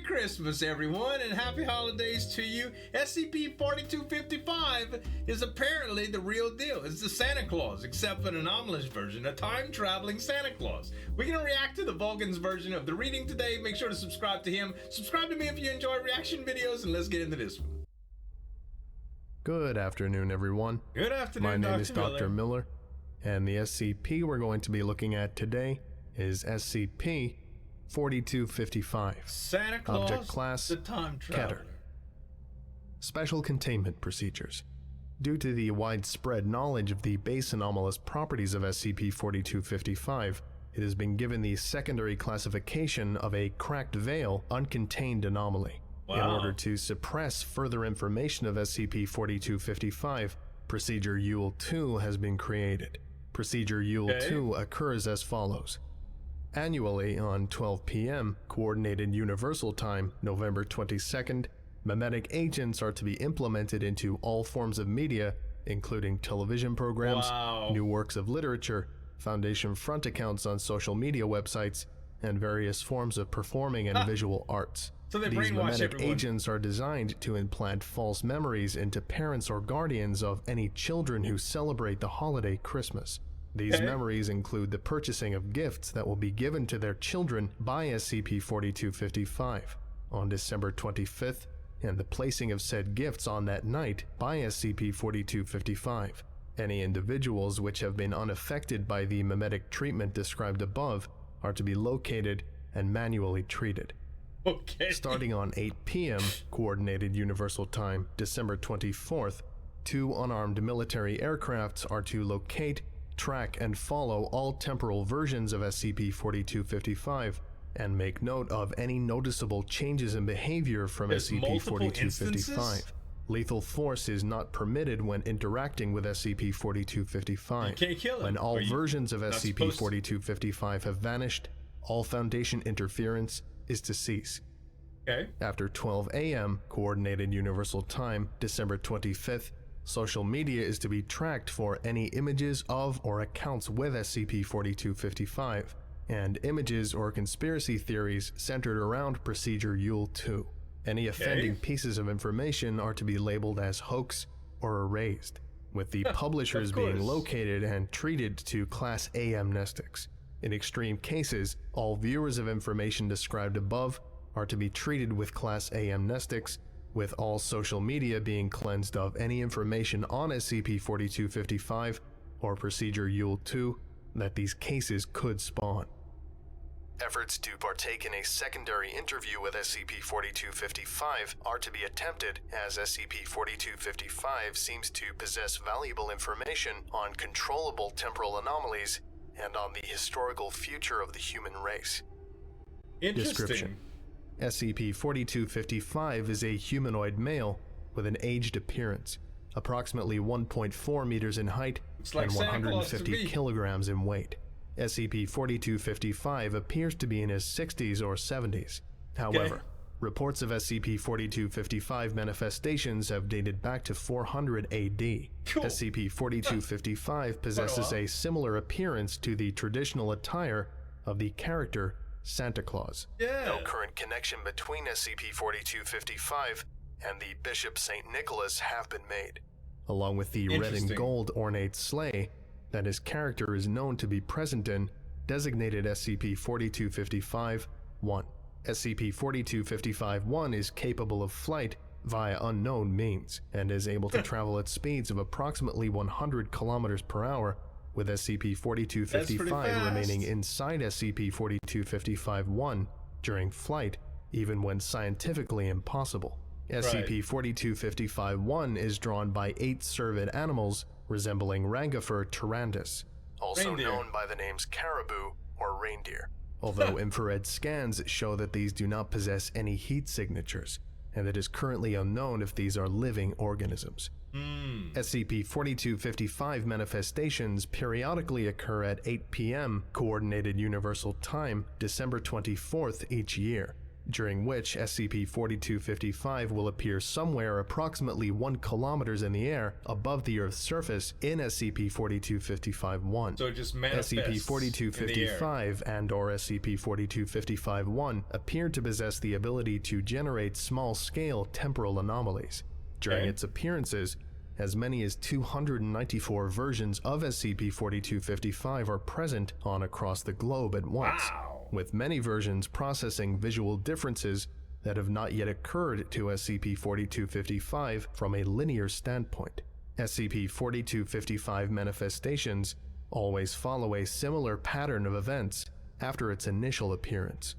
Christmas, everyone, and happy holidays to you. SCP-4255 is apparently the real deal. It's the Santa Claus, except for an anomalous version, a time-traveling Santa Claus. We're going to react to the Vulcan's version of the reading today. Make sure to subscribe to him. Subscribe to me if you enjoy reaction videos, and let's get into this one. Good afternoon, everyone. Good afternoon, My name is Dr. Miller, and the SCP we're going to be looking at today is SCP-4255. Santa Claus, Object Class, the Time Traveler. Keter. Special Containment Procedures. Due to the widespread knowledge of the base anomalous properties of SCP-4255, it has been given the secondary classification of a cracked veil uncontained anomaly. Wow. In order to suppress further information of SCP-4255, Procedure Yule-2 has been created. Procedure Yule-2 occurs as follows. Annually on 12 p.m. Coordinated Universal Time, November 22nd, memetic agents are to be implemented into all forms of media, including television programs, new works of literature, Foundation front accounts on social media websites, and various forms of performing and visual arts. So they These brainwash memetic everyone. agents are designed to implant false memories into parents or guardians of any children who celebrate the holiday Christmas. These memories include the purchasing of gifts that will be given to their children by SCP-4255 on December 25th, and the placing of said gifts on that night by SCP-4255. Any individuals which have been unaffected by the memetic treatment described above are to be located and manually treated. Starting on 8 p.m. Coordinated Universal Time, December 24th, 2 unarmed military aircrafts are to locate, track, and follow all temporal versions of SCP-4255 and make note of any noticeable changes in behavior from SCP-4255. Lethal force is not permitted when interacting with SCP-4255. You can't kill him. When all versions of SCP-4255 have vanished, all Foundation interference is to cease. After 12 a.m. Coordinated Universal Time, December 25th, social media is to be tracked for any images of or accounts with SCP-4255, and images or conspiracy theories centered around Procedure Yule-2. Any offending pieces of information are to be labeled as hoax or erased, with the publishers being located and treated to Class A amnestics. In extreme cases, all viewers of information described above are to be treated with Class A amnestics, with all social media being cleansed of any information on SCP-4255 or Procedure Yule-2 that these cases could spawn. Efforts to partake in a secondary interview with SCP-4255 are to be attempted, as SCP-4255 seems to possess valuable information on controllable temporal anomalies and on the historical future of the human race. Description: SCP-4255 is a humanoid male with an aged appearance, approximately 1.4 meters in height and 150 kilograms in weight. SCP-4255 appears to be in his 60s or 70s. However, reports of SCP-4255 manifestations have dated back to 400 AD. SCP-4255 possesses a similar appearance to the traditional attire of the character Santa Claus. No current connection between SCP-4255 and the Bishop St. Nicholas have been made. Along with the red and gold ornate sleigh that his character is known to be present in, designated SCP-4255-1. SCP-4255-1 is capable of flight via unknown means, and is able to travel at speeds of approximately 100 kilometers per hour, with SCP-4255 remaining inside SCP-4255-1 during flight, even when scientifically impossible. SCP-4255-1 is drawn by 8 cervid animals resembling Rangifer tarandus, also known by the names caribou or reindeer, although infrared scans show that these do not possess any heat signatures, and it is currently unknown if these are living organisms. SCP-4255 manifestations periodically occur at 8 p.m. Coordinated Universal Time, December 24th each year. during which SCP-4255 will appear somewhere approximately 1 kilometers in the air above the Earth's surface in SCP-4255-1. So it just manifests SCP-4255 and/or SCP-4255-1 appear to possess the ability to generate small-scale temporal anomalies. During its appearances, as many as 294 versions of SCP-4255 are present on across the globe at once, with many versions processing visual differences that have not yet occurred to SCP-4255 from a linear standpoint. SCP-4255 manifestations always follow a similar pattern of events after its initial appearance.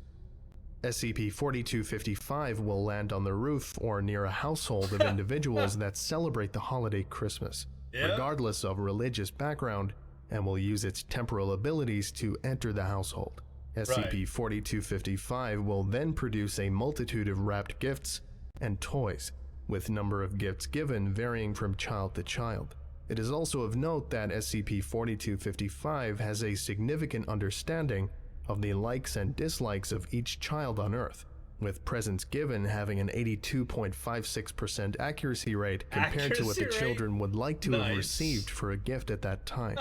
SCP-4255 will land on the roof or near a household of individuals that celebrate the holiday Christmas, regardless of religious background, and will use its temporal abilities to enter the household. SCP-4255 will then produce a multitude of wrapped gifts and toys, with number of gifts given varying from child to child. It is also of note that SCP-4255 has a significant understanding of the likes and dislikes of each child on Earth, with presents given having an 82.56% accuracy rate compared to what the children would like to have received for a gift at that time.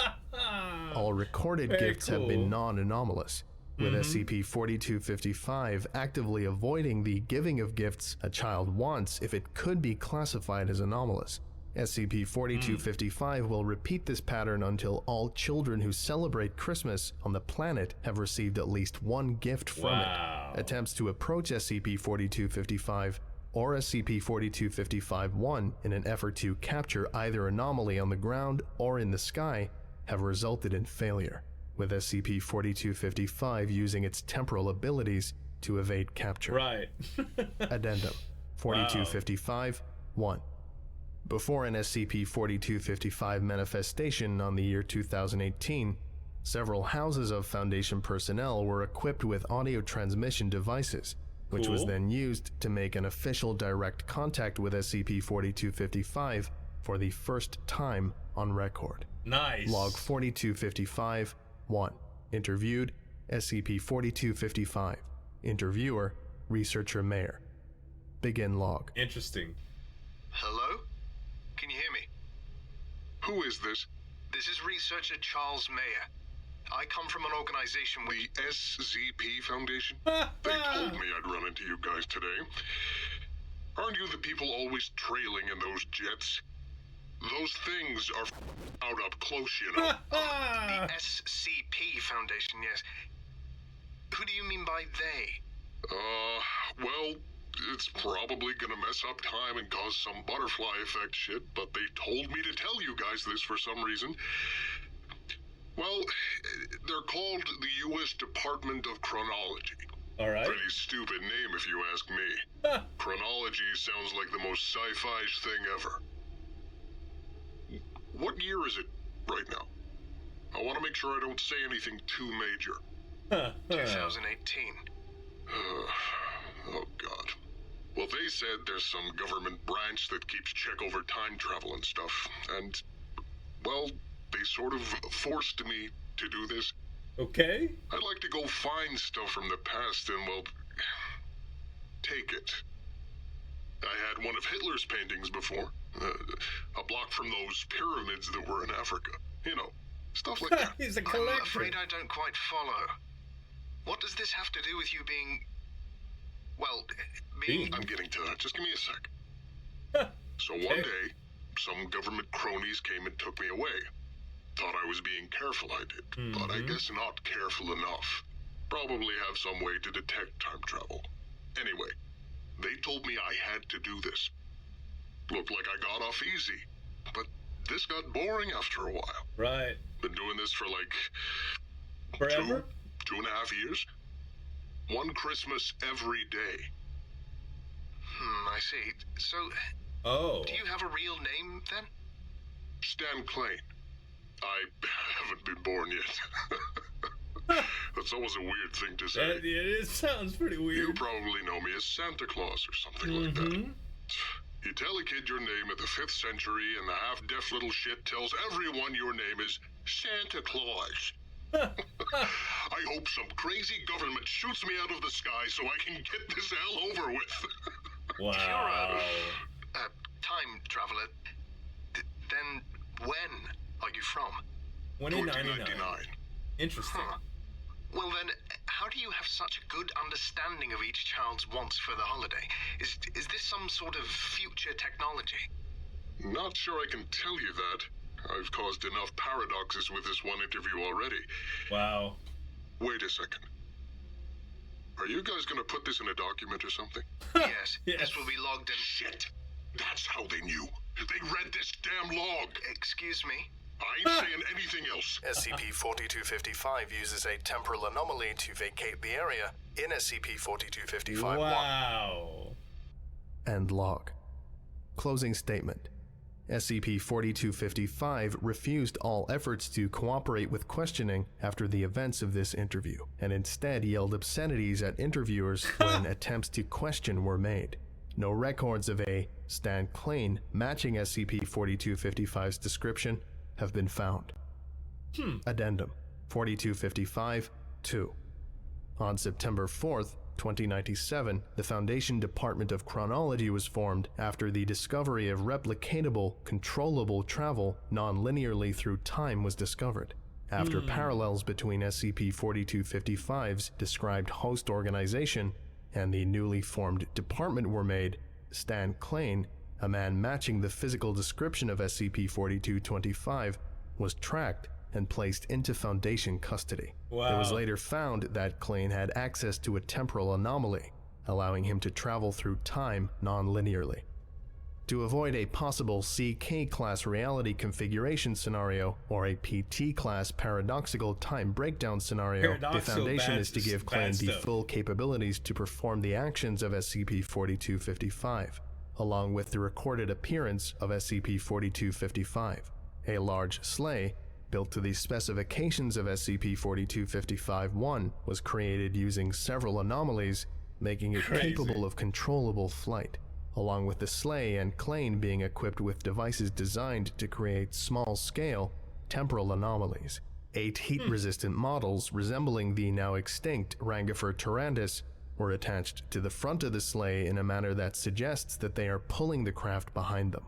All recorded gifts have been non-anomalous, with SCP-4255 actively avoiding the giving of gifts a child wants if it could be classified as anomalous. SCP-4255 will repeat this pattern until all children who celebrate Christmas on the planet have received at least one gift from it. Attempts to approach SCP-4255 or SCP-4255-1 in an effort to capture either anomaly on the ground or in the sky have resulted in failure, with SCP-4255 using its temporal abilities to evade capture. Addendum 4255-1. Before an SCP-4255 manifestation on the year 2018, several houses of Foundation personnel were equipped with audio transmission devices, which was then used to make an official direct contact with SCP-4255 for the first time on record. Log 4255-1. Interviewed, SCP-4255. Interviewer, Researcher Mayor. Begin log. Interesting. Hello? Can you hear me? Who is this? This is Researcher Charles Mayer. I come from an organization with... The SCP Foundation? They told me I'd run into you guys today. Aren't you the people always trailing in those jets? Those things are out up close, you know. The SCP Foundation, yes. Who do you mean by they? Well, it's probably gonna mess up time and cause some butterfly effect shit, but they told me to tell you guys this for some reason. Well, they're called the U.S. Department of Chronology. Pretty stupid name if you ask me. Chronology sounds like the most sci-fi thing ever. What year is it right now? I want to make sure I don't say anything too major. 2018. Oh God. Well, they said there's some government branch that keeps check over time travel and stuff, and, well, they sort of forced me to do this. Okay. I'd like to go find stuff from the past and, well, take it. I had one of Hitler's paintings before. A block from those pyramids that were in Africa. You know, stuff like that. He's a collector. I'm afraid I don't quite follow. What does this have to do with you being... Well, being... I'm getting to that. Just give me a sec. So one day, some government cronies came and took me away. Thought I was being careful, I did. But I guess not careful enough. Probably have some way to detect time travel. Anyway, they told me I had to do this. Looked like I got off easy, but this got boring after a while. Been doing this for like... Forever? 2.5 years. One Christmas every day. I see. So... Do you have a real name, then? Stan Klein. I haven't been born yet. That's always a weird thing to say. It sounds pretty weird. You probably know me as Santa Claus or something like that. You tell a kid your name at the 5th century and the half-deaf little shit tells everyone your name is Santa Claus. I hope some crazy government shoots me out of the sky so I can get this hell over with. Wow. If you're a time traveler, then when are you from? 2099. Interesting. Huh. Well then, how do you have such a good understanding of each child's wants for the holiday? Is this some sort of future technology? Not sure I can tell you that. I've caused enough paradoxes with this one interview already. Wow. Wait a second. Are you guys gonna put this in a document or something? Yes, Yes. this will be logged in. Shit! That's how they knew. They read this damn log. Excuse me? I ain't saying anything else. SCP-4255 uses a temporal anomaly to vacate the area in SCP-4255-1. Wow. End log. Closing statement. SCP-4255 refused all efforts to cooperate with questioning after the events of this interview, and instead yelled obscenities at interviewers when attempts to question were made. No records of a Stan Klein matching SCP-4255's description have been found. Addendum 4255-2. On September 4th, 2097, the Foundation Department of Chronology was formed after the discovery of replicatable, controllable travel non-linearly through time was discovered. After parallels between SCP-4255's described host organization and the newly formed department were made, Stan Klein, a man matching the physical description of SCP-4225, was tracked and placed into Foundation custody. Wow. It was later found that Klein had access to a temporal anomaly, allowing him to travel through time non-linearly. To avoid a possible CK-class reality configuration scenario or a PT-class paradoxical time breakdown scenario, the Foundation is to give Klein the full capabilities to perform the actions of SCP-4255, along with the recorded appearance of SCP-4255, a large sleigh built to the specifications of SCP-4255-1 was created using several anomalies, making it capable of controllable flight, along with the sleigh and Klein being equipped with devices designed to create small-scale temporal anomalies. 8 heat-resistant models resembling the now extinct Rangifer Tyrannus were attached to the front of the sleigh in a manner that suggests that they are pulling the craft behind them.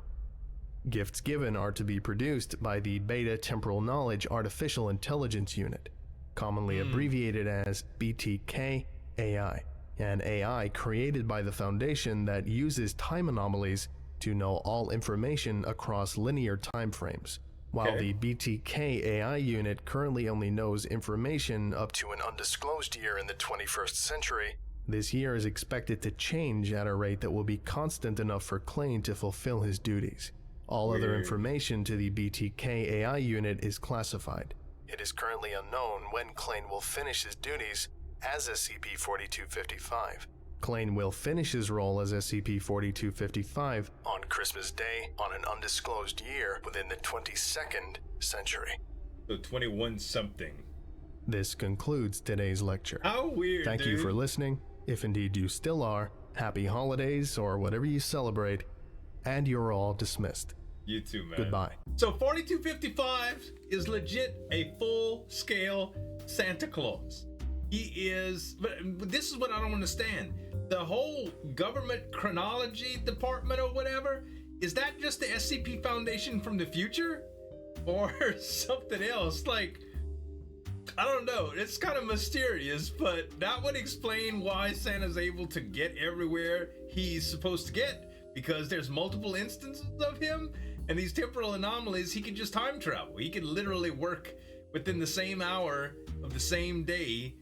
Gifts given are to be produced by the Beta Temporal Knowledge Artificial Intelligence Unit, commonly abbreviated as BTK-AI, an AI created by the Foundation that uses time anomalies to know all information across linear timeframes. While the BTK-AI unit currently only knows information up to an undisclosed year in the 21st century, this year is expected to change at a rate that will be constant enough for Klein to fulfill his duties. All other information to the BTK-AI unit is classified. It is currently unknown when Klein will finish his duties as SCP-4255. Klein will finish his role as SCP-4255 on Christmas Day on an undisclosed year within the 22nd century. So 21-something. This concludes today's lecture. How weird, Thank you for listening. If indeed you still are, happy holidays or whatever you celebrate, and you're all dismissed. You too, man. Goodbye. So 4255 is legit a full-scale Santa Claus. He is, but this is what I don't understand. The whole government chronology department or whatever, is that just the SCP Foundation from the future? Or something else? Like, I don't know. It's kind of mysterious, but that would explain why Santa's able to get everywhere he's supposed to get. Because there's multiple instances of him, and these temporal anomalies, he can just time travel. He can literally work within the same hour of the same day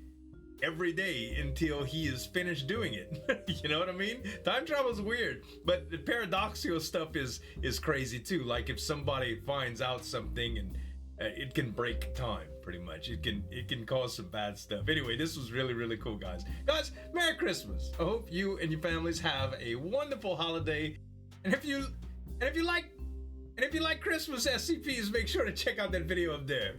every day until he is finished doing it. You know what I mean? Time travel is weird, but the paradoxical stuff is crazy too. Like if somebody finds out something and it can break time pretty much. It can cause some bad stuff. Anyway, this was really, really cool, guys. Guys, Merry Christmas. I hope you and your families have a wonderful holiday. And if you like Christmas SCPs, make sure to check out that video up there.